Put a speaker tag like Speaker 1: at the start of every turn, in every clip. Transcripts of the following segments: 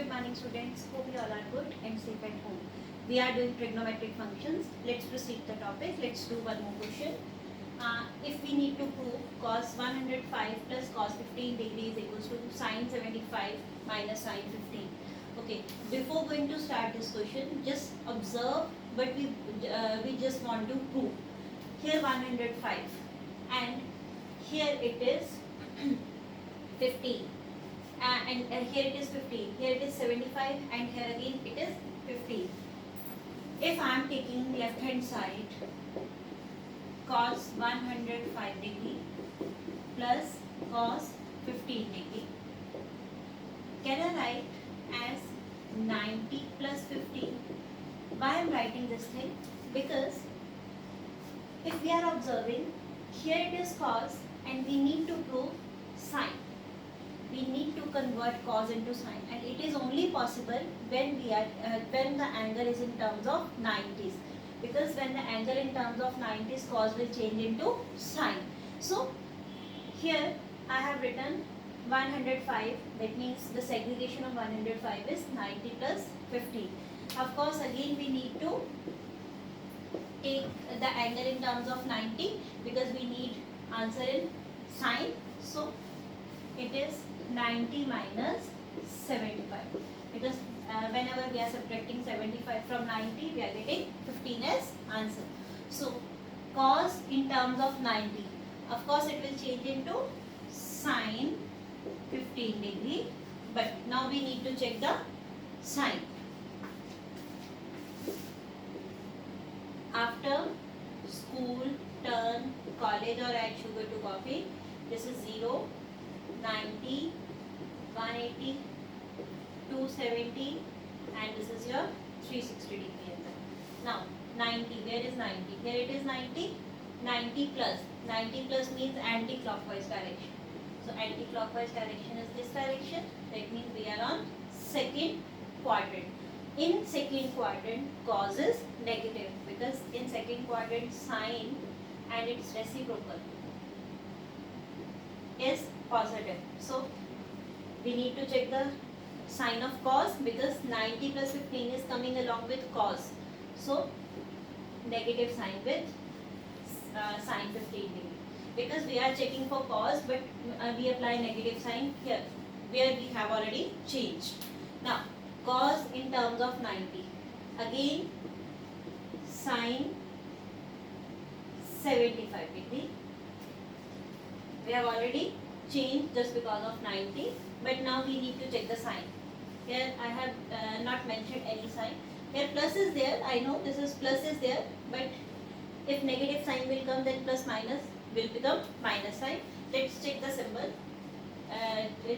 Speaker 1: Good morning students. Hope you all are good and safe at home. We are doing trigonometric functions. Let's proceed the topic. Let's do one more question. If we need to prove cos 105 plus cos 15 degrees equals to sin 75 minus sin 15. Okay, before going to start this question, just observe, but we just want to prove. Here 105 and here it is 15. And here it is 15, here it is 75, and here again it is 15. If I am taking left hand side cos 105 degree plus cos 15 degree, can I write as 90 plus 15? Why I am writing this thing? Because if we are observing, here it is cos and we need to prove sine. We need to convert cos into sine, and it is only possible when when the angle is in terms of 90s, because when the angle in terms of 90s, cos will change into sine. So here I have written 105, that means the segregation of 105 is 90 plus 15. Of course again we need to take the angle in terms of 90 because we need answer in sine. So it is 90 minus 75, because whenever we are subtracting 75 from 90, we are getting 15 as answer. So cos in terms of 90, of course it will change into sine 15 degree, but now we need to check the sine. After school, turn, college or add sugar to coffee, this is 0, 90, 180, 270, and this is your 360 degree angle. Now 90, where is 90? Here it is 90, 90 plus. 90 plus means anti-clockwise direction. So anti-clockwise direction is this direction. That means we are on second quadrant. In second quadrant, cos is negative, because in second quadrant sine and its reciprocal is positive. So we need to check the sign of cos, because 90 plus 15 is coming along with cos. So negative sign with sine 15 degree. Because we are checking for cos, but we apply negative sign here where we have already changed. Now cos in terms of 90, again sine 75 degree. We have already changed just because of 90, but now we need to check the sign. Here I have not mentioned any sign. Here plus is there, I know this is plus is there, but if negative sign will come, then plus minus will become minus sign. Let's check the symbol,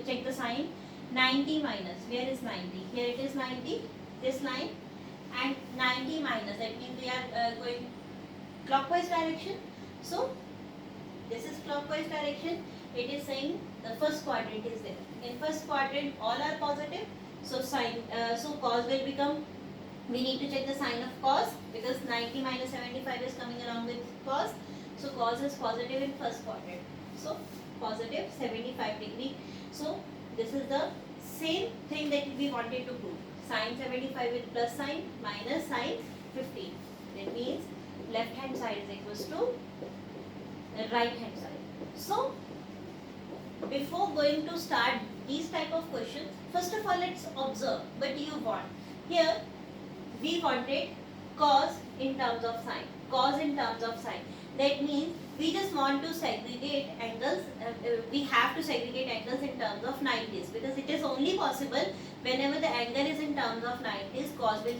Speaker 1: check the sign. 90 minus, where is 90? Here it is 90, this line, and 90 minus, that means we are going clockwise direction. So this is clockwise direction. It is saying the first quadrant is there. In first quadrant all are positive, so sine, so cos will become, we need to check the sign of cos, because 90 minus 75 is coming along with cos. So cos is positive in first quadrant, so positive 75 degree. So this is the same thing that we wanted to prove. Sine 75 with plus sign minus sine 15. That means left hand side is equals to the right hand side. So before going to start these type of questions, first of all let's observe what you want. Here we wanted cos in terms of sine, cos in terms of sine. That means we just want to segregate angles, we have to segregate angles in terms of 90s, because it is only possible whenever the angle is in terms of 90s, cos will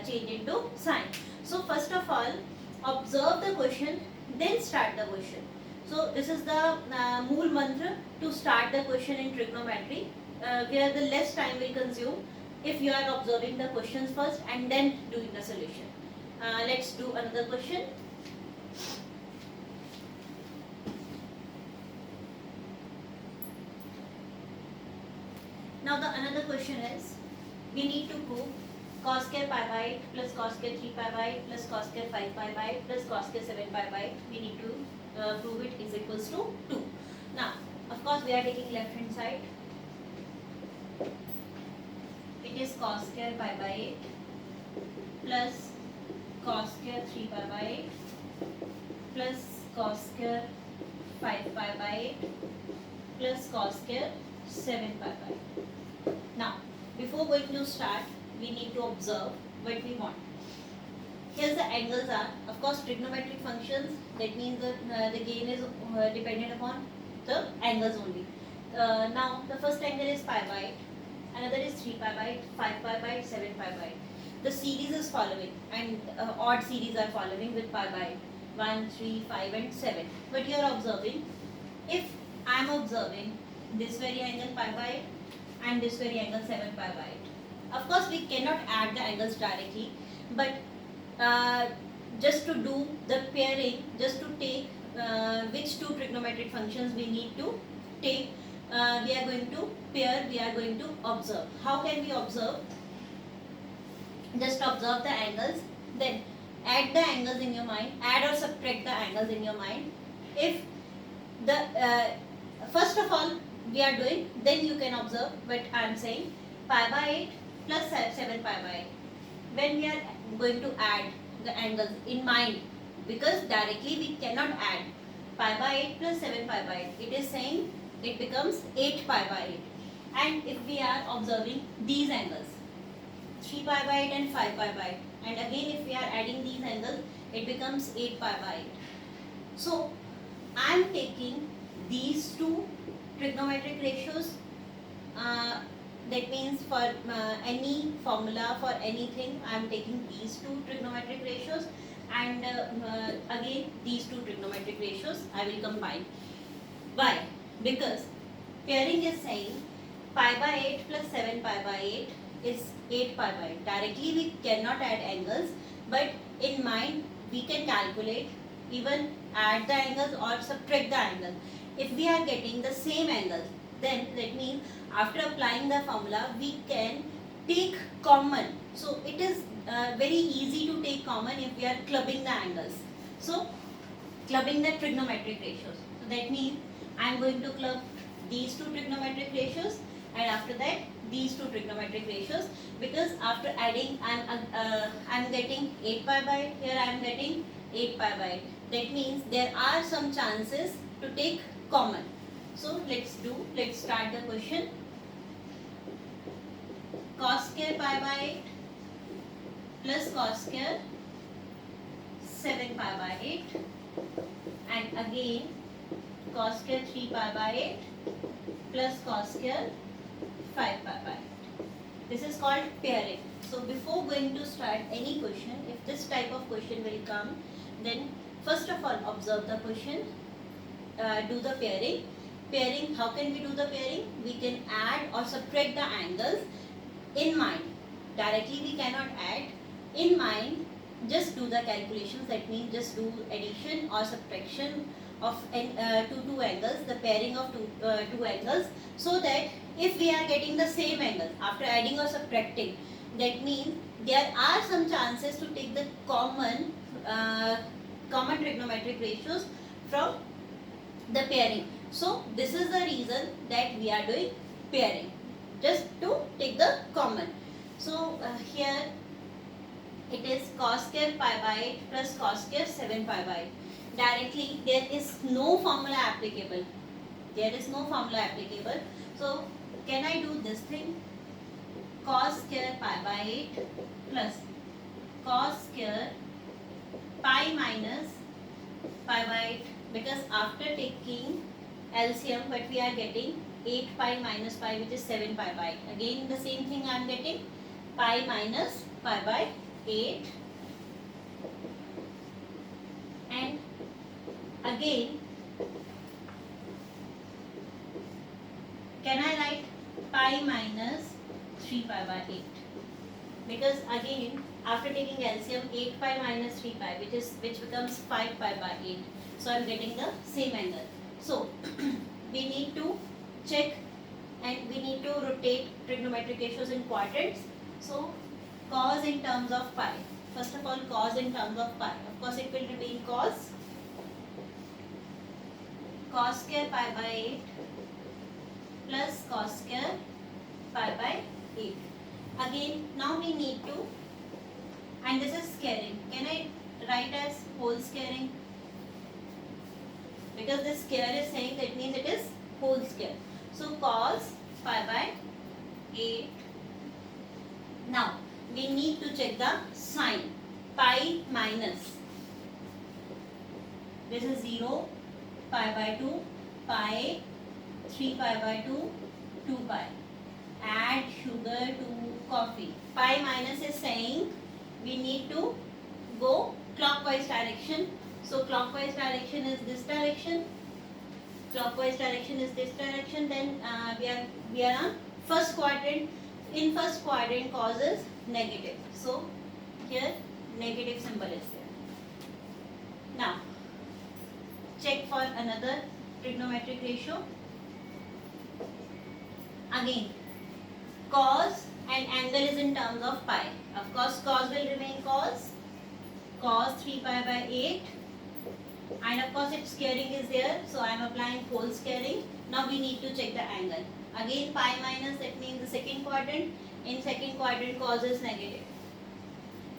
Speaker 1: change into sine. So first of all observe the question, then start the question. So this is the Mool Mantra to start the question in trigonometry, where the less time will consume if you are observing the questions first and then doing the solution. Let's do another question. Now the another question is, we need to prove cos square pi by 8 plus cos square 3 pi by 8 plus cos square 5 pi by 8 plus cos square 7 pi by 8. We need to prove it is equals to 2. Now of course we are taking left hand side. It is cos square pi by 8 plus cos square 3 pi by 8 plus cos square 5 pi by 8 plus cos square 7 pi by 8. Now, before going to start, we need to observe what we want. Here's the angles are, of course, trigonometric functions. That means the gain is dependent upon the angles only. Now, the first angle is pi by 8, another is 3 pi by 8, 5 pi by 8, 7 pi by 8. The series is following, and odd series are following with pi by 8, 1, 3, 5 and 7. But you are observing, if I am observing this very angle pi by 8 and this very angle 7 pi by 8. Of course, we cannot add the angles directly, but just to do the pairing, just to take which two trigonometric functions we need to take, we are going to pair, we are going to observe. How can we observe? Just observe the angles, then add the angles in your mind, add or subtract the angles in your mind. If the first of all we are doing, then you can observe what I am saying. Pi by 8 plus 7 pi by 8. When we are going to add the angles in mind, because directly we cannot add pi by 8 plus 7 pi by 8. It is saying it becomes 8 pi by 8. And if we are observing these angles, 3 pi by 8 and 5 pi by 8. And again if we are adding these angles, it becomes 8 pi by 8. So, I am taking these two trigonometric ratios. That means for any formula, for anything, I am taking these two trigonometric ratios, and again these two trigonometric ratios I will combine. Why? Because pairing is saying pi by 8 plus 7 pi by 8 is 8 pi by 8. Directly we cannot add angles, but in mind we can calculate, even add the angles or subtract the angles. If we are getting the same angles, then that means after applying the formula we can take common. So it is very easy to take common if we are clubbing the angles. So clubbing the trigonometric ratios. So that means I am going to club these two trigonometric ratios, and after that these two trigonometric ratios, because after adding I am getting 8 pi by 8, here I am getting 8 pi by 8. That means there are some chances to take common. So let's start the question. Cos square pi by 8 plus cos square 7 pi by 8, and again cos square 3 pi by 8 plus cos square 5 pi by 8. This is called pairing. So before going to start any question, if this type of question will come, then first of all observe the question, do the pairing. Pairing, how can we do the pairing? We can add or subtract the angles in mind. Directly we cannot add. In mind, just do the calculations. That means just do addition or subtraction of two angles, the pairing of two angles, so that if we are getting the same angle after adding or subtracting, that means there are some chances to take the common trigonometric ratios from the pairing. So this is the reason that we are doing pairing, just to take the common. So here it is cos square pi by 8 plus cos square 7 pi by 8. Directly there is no formula applicable. There is no formula applicable. So can I do this thing? Cos square pi by 8 plus cos square pi minus pi by 8, because after taking LCM, but we are getting 8 pi minus pi, which is 7 pi by 8. Again the same thing I am getting, pi minus pi by 8, and again can I write pi minus 3 pi by 8, because again after taking LCM 8 pi minus 3 pi, which becomes 5 pi by 8. So I am getting the same angle. So we need to check and we need to rotate trigonometric ratios in quadrants. So cos in terms of pi. First of all, cos in terms of pi. Of course it will remain cos square pi by 8 plus cos square pi by 8. Again, now we need to, and this is squaring. Can I write as whole squaring? Because this square is saying that means it is whole square. So cos pi by 8. Now we need to check the sign. Pi minus, this is 0, pi by 2, pi, 3 pi by 2, 2 pi. Add sugar to coffee. Pi minus is saying we need to go clockwise direction. So clockwise direction is this direction. Clockwise direction is this direction. Then we are on first quadrant. In first quadrant, cos is negative. So here negative symbol is there. Now check for another trigonometric ratio. Again, cos and angle is in terms of pi. Of course, cos will remain cos 3 pi by 8, and of course its squaring is there, so I am applying whole squaring. Now we need to check the angle. Again, pi minus, that means the second quadrant. In second quadrant, cos is negative.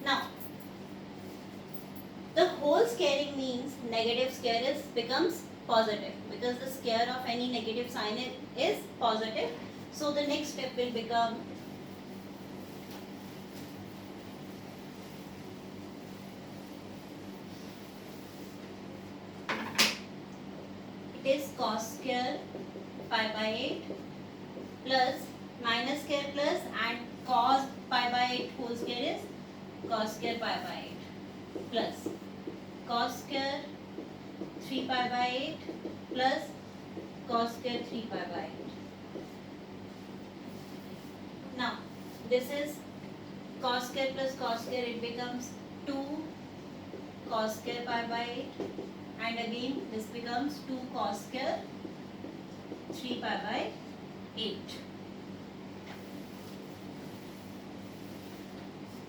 Speaker 1: Now the whole squaring means negative square becomes positive, because the square of any negative sign is positive. So the next step will become it is cos square pi by 8 plus minus square plus, and cos pi by 8 whole square is cos square pi by 8 plus cos square 3 pi by 8 plus cos square 3 pi by 8. Now this is cos square plus cos square, it becomes 2 cos square pi by 8, and again this becomes 2 cos square 3 pi by 8.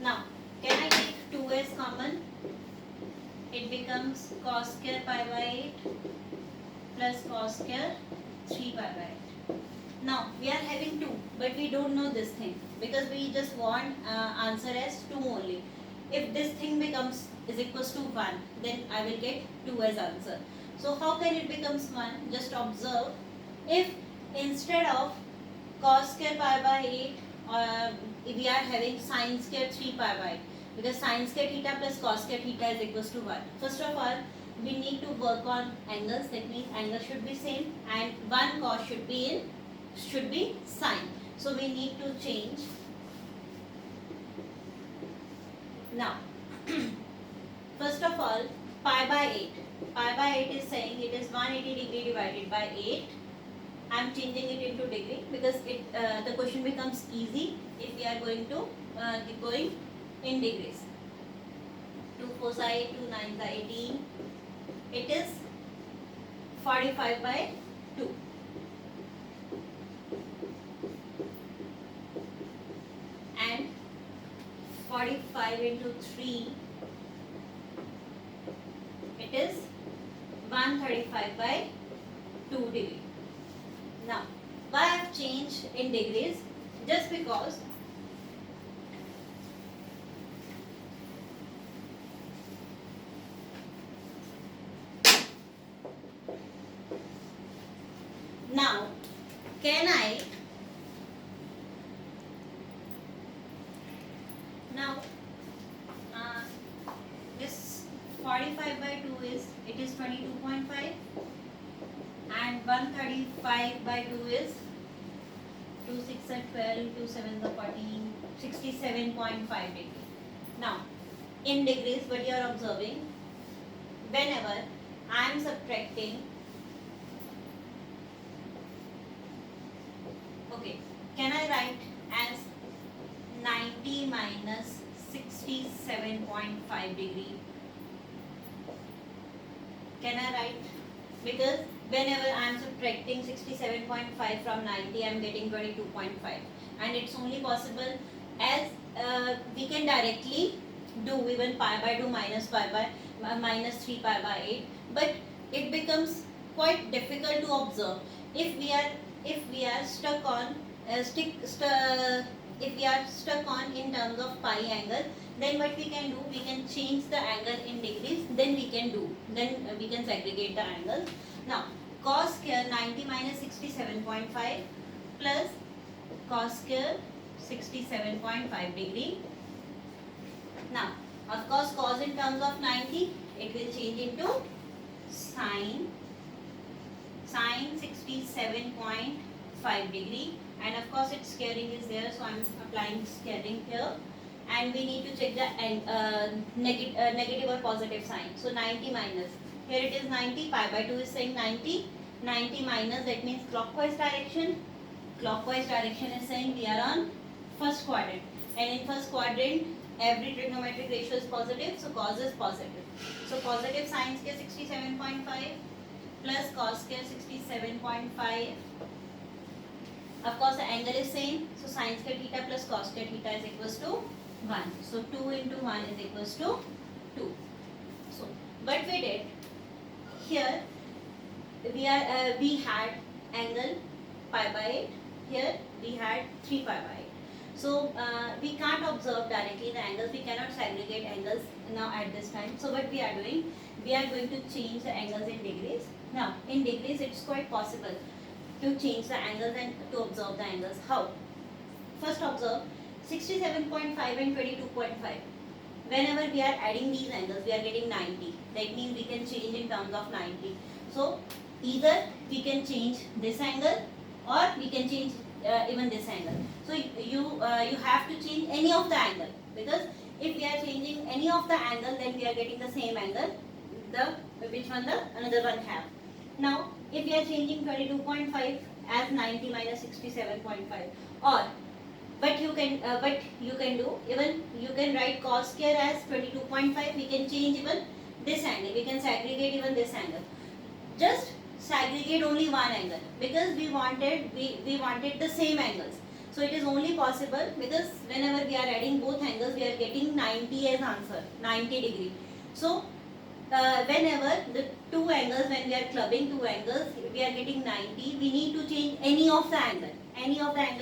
Speaker 1: Now can I take 2 as common? It becomes cos square pi by 8 plus cos square 3 pi by 8. Now we are having 2, but we don't know this thing, because we just want answer as 2 only. If this thing becomes is equals to 1, then I will get 2 as answer. So how can it becomes 1? Just observe, if instead of cos square pi by 8, we are having sin square 3 pi by 8, because sin square theta plus cos square theta is equals to 1. First of all, we need to work on angles. That means angle should be same, and one cos should be sine. So we need to change. Now first of all, pi by 8 is saying it is 180 degree divided by 8. I am changing it into degree, because the question becomes easy if we are going to going in degrees. 2 4 8, 2 9 18. It is 45 by 2. And 45 into 3, it is 135 by 2 degree. Now, why I have changed in degrees? Just because now can I this 45 by 2 is, it is 22.5, and 135 by 2 is 2 6 are 12, 2 7 are 14, 67.5 degree. Now in degrees, what you are observing, whenever I am subtracting, okay, can I write as 90 minus 67.5 degree? Can I write? Because whenever I am subtracting 67.5 from 90, I am getting 22.5, and it's only possible as we can directly do even pi by 2 minus pi by minus 3 pi by 8, but it becomes quite difficult to observe if we are stuck on if we are stuck on in terms of pi angle, then what we can do, we can change the angle in degrees, then we can segregate the angles. Now cos square 90 minus 67.5 plus cos square 67.5 degree. Now of course cos in terms of 90, it will change into sine 67.5 degree, and of course its squaring is there, so I am applying squaring here, and we need to check the negative or positive sign. So 90 minus, here it is 90, pi by 2 is saying 90, 90 minus, that means clockwise direction is saying we are on first quadrant, and in first quadrant every trigonometric ratio is positive, so cos is positive. So positive sin square 67.5 plus cos square 67.5. Of course the angle is same, so sin square theta plus cos square theta is equals to 1. So 2 into 1 is equals to 2. So but we did here, we had angle pi by 8, here we had 3 pi by 8. So we can't observe directly the angles, we cannot segregate angles now at this time. So what we are doing, we are going to change the angles in degrees. Now in degrees it's quite possible to change the angles and to observe the angles. How? First observe 67.5 and 22.5. Whenever we are adding these angles, we are getting 90. That means we can change in terms of 90. So either we can change this angle or we can change even this angle. So you have to change any of the angle, because if we are changing any of the angle, then we are getting the same angle, another one have. Now if we are changing 22.5 as 90 minus 67.5, or but you can do, even you can write cos square as 22.5, we can change even this angle, we can segregate even this angle. Just segregate only one angle, because we wanted the same angles. So it is only possible because whenever we are adding both angles, we are getting 90 as answer, 90 degree. So whenever the two angles, when we are clubbing two angles, we are getting 90, we need to change any of the angle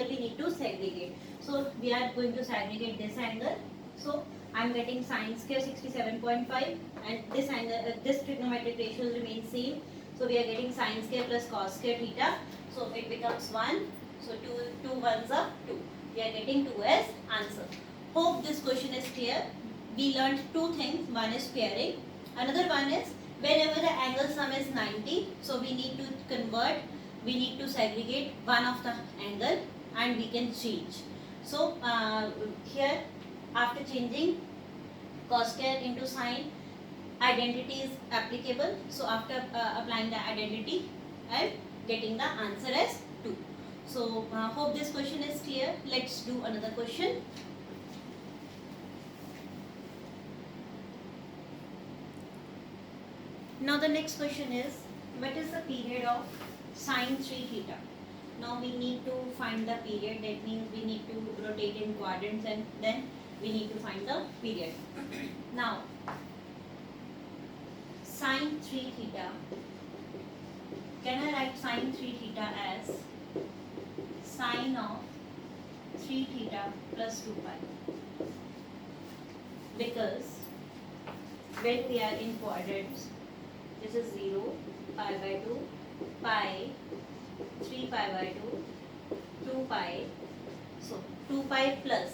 Speaker 1: we need to segregate. So we are going to segregate this angle. So I am getting sin square 67.5, and this angle, this trigonometric ratios remain same. So we are getting sin square plus cos square theta. So it becomes 1. So 2 ones are 2. We are getting 2 as answer. Hope this question is clear. We learned two things. One is squaring. Another one is whenever the angle sum is 90. So we need to convert. We need to segregate one of the angle and we can change. So here after changing cos square into sine, identity is applicable. So after applying the identity, I am getting the answer as 2. So hope this question is clear. Let's do another question. Now the next question is, what is the period of sine 3 theta? Now we need to find the period. That means we need to rotate in quadrants and then we need to find the period. Now sine 3 theta, can I write sine 3 theta as sine of 3 theta plus 2 pi? Because when we are in quadrants, this is 0, pi by 2, pi, 3 pi by 2, 2 pi. So 2 pi plus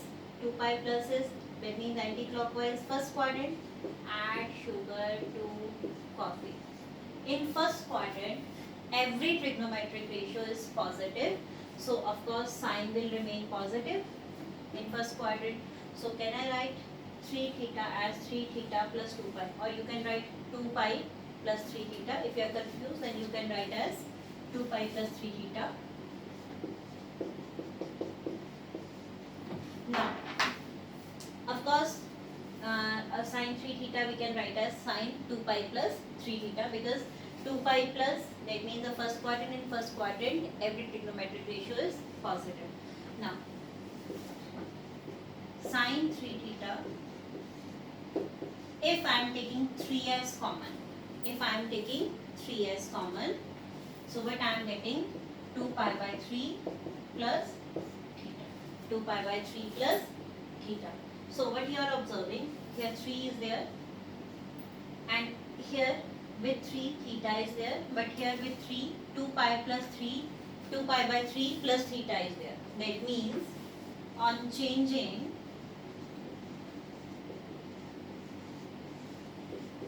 Speaker 1: is, that means anti-clockwise first quadrant, add sugar to coffee. In first quadrant, every trigonometric ratio is positive. So of course sine will remain positive in first quadrant. So can I write 3 theta as 3 theta plus 2 pi, or you can write 2 pi plus 3 theta. If you are confused, then you can write as 2 pi plus 3 theta. Now, of course, sine 3 theta we can write as sine 2 pi plus 3 theta, because 2 pi plus, that means the first quadrant, in first quadrant every trigonometric ratio is positive. Now, sine 3 theta, if I am taking 3 as common, so what I am getting, 2 pi by 3 plus theta. 2 pi by 3 plus theta. So what you are observing, here 3 is there, and here with 3 theta is there, but here with 3 2 pi plus 3 2 pi by 3 plus theta is there. That means on changing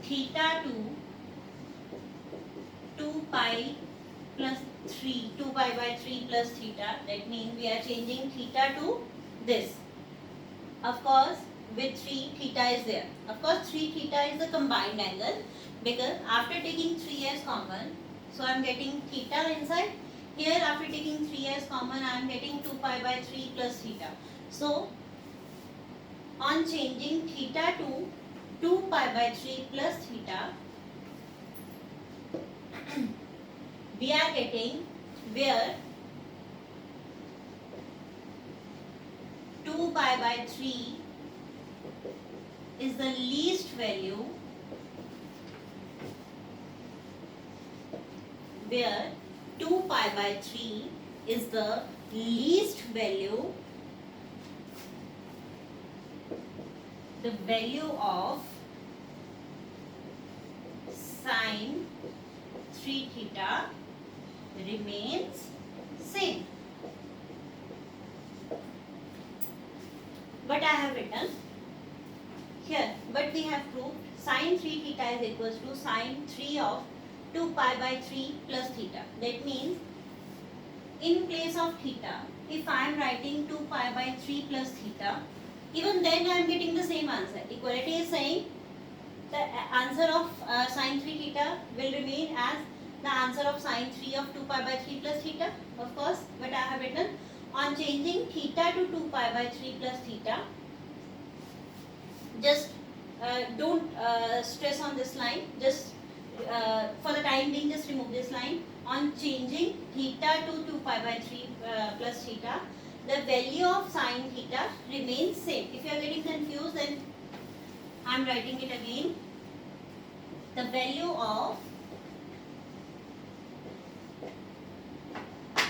Speaker 1: theta to 2 pi plus 3 2 pi by 3 plus theta, that means we are changing theta to this. Of course with 3 theta is there. Of course 3 theta is the combined angle, because after taking 3 as common, so I am getting theta inside. Here after taking 3 as common, I am getting 2 pi by 3 plus theta. So on changing theta to 2 pi by 3 plus theta, we are getting where 2 pi by 3 is the least value, where 2 pi by 3 is the least value, the value of sine 3 theta remains same. What I have written here, but we have proved sine 3 theta is equals to sine 3 of 2 pi by 3 plus theta. That means in place of theta, if I am writing 2 pi by 3 plus theta, even then I am getting the same answer. Equality is saying the answer of sine 3 theta will remain as the answer of sine 3 of 2 pi by 3 plus theta. Of course, but I have written on changing theta to 2 pi by 3 plus theta. Just don't stress on this line. Just for the time being, just remove this line. On changing theta to 2 pi by 3 plus theta, the value of sine theta remains same. If you are getting confused, then I am writing it again. The value of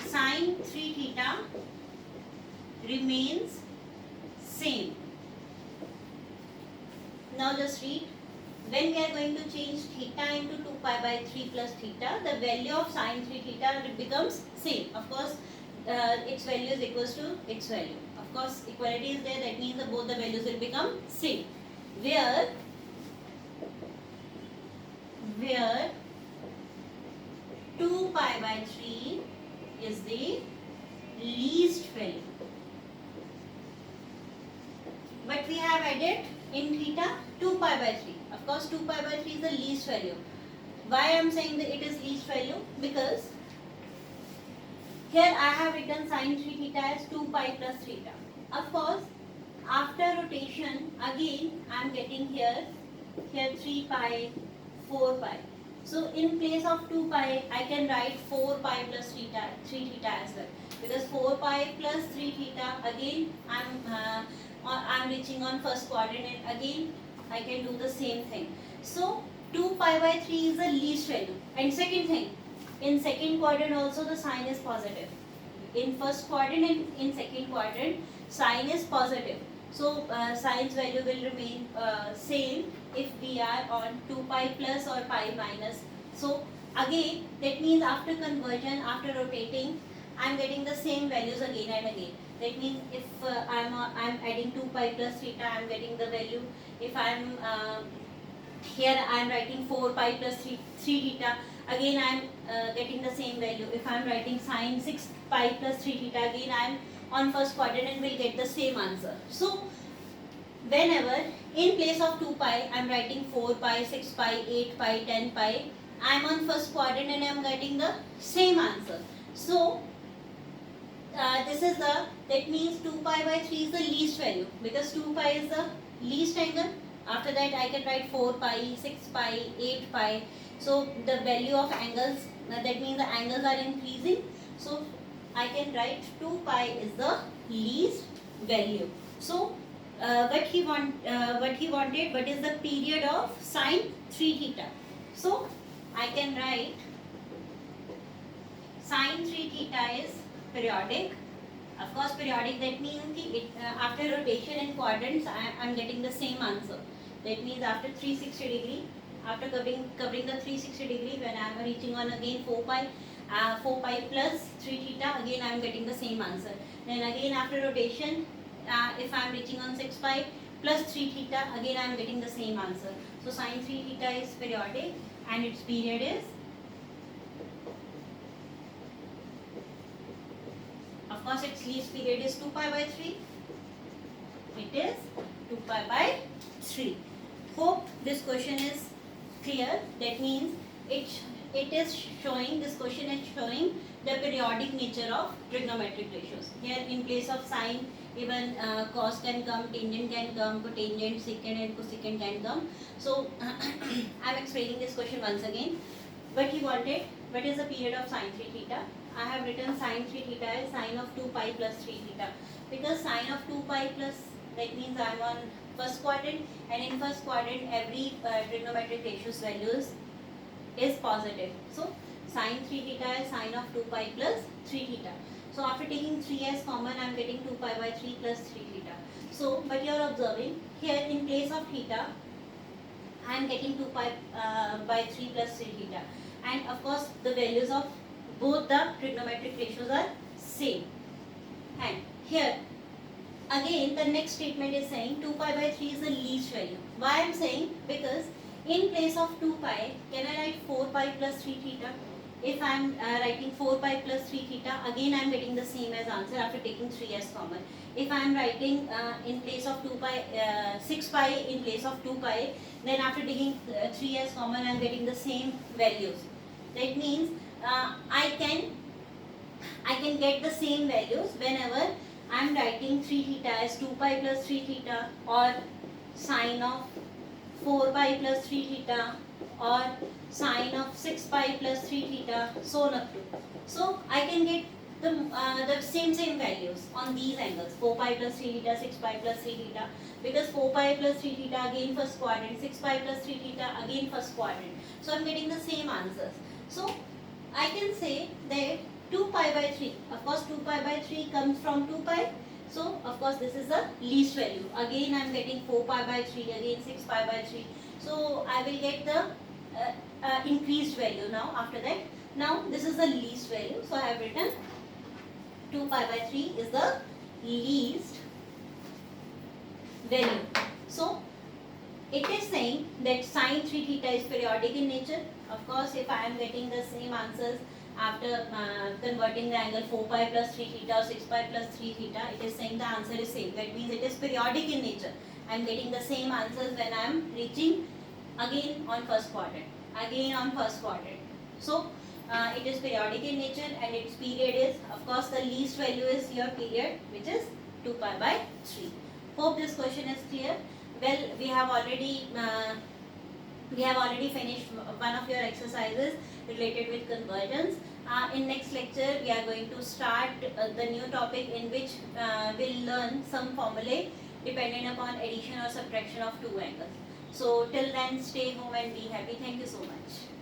Speaker 1: sine 3 theta remains same. Now just read. When we are going to change theta into 2 pi by 3 plus theta, the value of sine 3 theta becomes same. Of course, its value is equals to its value. Of course, equality is there. That means that both the values will become same. Where 2 pi by 3 is the least value. But we have added in theta 2 pi by 3. Of course, 2 pi by 3 is the least value. Why I am saying that it is least value? Because here I have written sine 3 theta as 2 pi plus theta. Of course, after rotation, again I am getting here 3 pi, 4 pi. So in place of 2 pi, I can write 4 pi plus 3 theta as well. Because 4 pi plus 3 theta, again I am reaching on first quadrant, and again I can do the same thing. So 2 pi by 3 is the least value. And second thing, in second quadrant also the sign is positive. In first quadrant and in second quadrant, sign is positive. So sine's value will remain same if we are on 2 pi plus or pi minus. So again, that means after conversion, after rotating, I am getting the same values again and again. That means if I am adding 2 pi plus theta, I am getting the value. If I am here I am writing 4 pi plus 3 theta, again I am getting the same value. If I am writing sine 6 pi plus 3 theta, again I am on first quadrant and will get the same answer. So whenever in place of 2 pi I am writing 4 pi, 6 pi, 8 pi, 10 pi, I am on first quadrant and I am getting the same answer. So this is that means 2 pi by 3 is the least value, because 2 pi is the least angle. After that I can write 4 pi, 6 pi, 8 pi. So the value of angles, that means the angles are increasing. So I can write 2 pi is the least value. So what he wanted, what is the period of sine 3 theta. So I can write sine 3 theta is periodic Of course, periodic, that means after rotation in quadrants, I am getting the same answer. That means after 360 degree, after covering the 360 degree, when I am reaching on again 4 pi plus 3 theta, again I am getting the same answer. Then again after rotation, if I am reaching on 6 pi plus 3 theta, again I am getting the same answer. So sine 3 theta is periodic and its period is, of course its least period is 2 pi by 3. It is 2 pi by 3. Hope this question is clear. That means it is showing, this question is showing the periodic nature of trigonometric ratios. Here in place of sine, even cos can come, tangent can come, cotangent, secant and cosecant can come. So I am explaining this question once again. What he wanted, what is the period of sine 3 theta? I have written sine 3 theta as sine of 2 pi plus 3 theta. Because sine of 2 pi plus, that means I am on first quadrant, and in first quadrant every trigonometric ratio's values is positive. So sine 3 theta is sine of 2 pi plus 3 theta. So after taking 3 as common, I am getting 2 pi by 3 plus 3 theta. So, but you are observing here in place of theta, I am getting 2 pi by 3 plus 3 theta. And of course, the values of both the trigonometric ratios are same. And here, again, the next statement is saying 2 pi by 3 is the least value. Why I am saying? Because in place of 2 pi, can I write 4 pi plus 3 theta? If I am writing 4 pi plus 3 theta, again I am getting the same as answer after taking 3 as common. If I am writing in place of 2 pi, 6 pi in place of 2 pi, then after taking 3 as common, I am getting the same values. That means I can get the same values whenever I am writing 3 theta as 2 pi plus 3 theta, or sine of 4 pi plus 3 theta, or sine of 6 pi plus 3 theta, so on up to. So I can get the same values on these angles, 4 pi plus 3 theta, 6 pi plus 3 theta, because 4 pi plus 3 theta again first quadrant, 6 pi plus 3 theta again first quadrant. So I am getting the same answers. So I can say that 2 pi by 3, of course 2 pi by 3 comes from 2 pi. So of course this is the least value. Again I am getting 4 pi by 3, again 6 pi by 3. So I will get the increased value now after that. Now this is the least value. So I have written 2 pi by 3 is the least value. So it is saying that sine 3 theta is periodic in nature. Of course, if I am getting the same answers after converting the angle 4 pi plus 3 theta or 6 pi plus 3 theta, it is saying the answer is same. That means it is periodic in nature. I am getting the same answers when I am reaching again on first quadrant, again on first quadrant. So it is periodic in nature, and its period is, of course, the least value is your period, which is 2 pi by 3. Hope this question is clear. Well, we have already finished one of your exercises related with convergence. In next lecture, we are going to start the new topic in which we'll learn some formulae dependent upon addition or subtraction of two angles. So till then, stay home and be happy. Thank you so much.